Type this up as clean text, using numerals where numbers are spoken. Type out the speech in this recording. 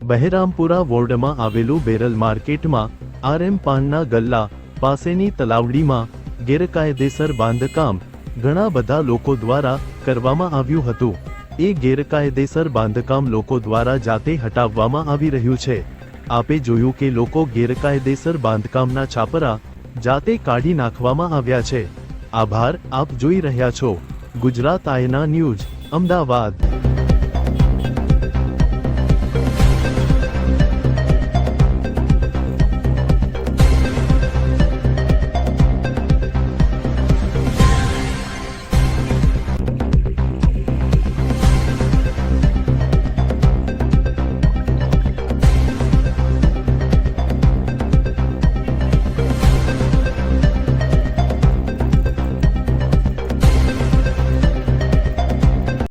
બહેરામપુરા વોર્ડમાં આવેલું બેરલ માર્કેટમાં RM પાનના ગલ્લા પાસેની તલાવડીમાં ગેરકાયદેસર બાંધકામ ઘણા બધા લોકો દ્વારા કરવામાં આવ્યું હતું. એ ગેરકાયદેસર બાંધકામ લોકો દ્વારા જાતે હટાવવામાં આવી રહ્યું છે. આપે જોયું કે લોકો ગેરકાયદેસર બાંધકામના છાપરા જાતે કાઢી નાખવામાં આવ્યા છે. આભાર. આપ જોઈ રહ્યા છો ગુજરાત આયના ન્યૂઝ, અમદાવાદ.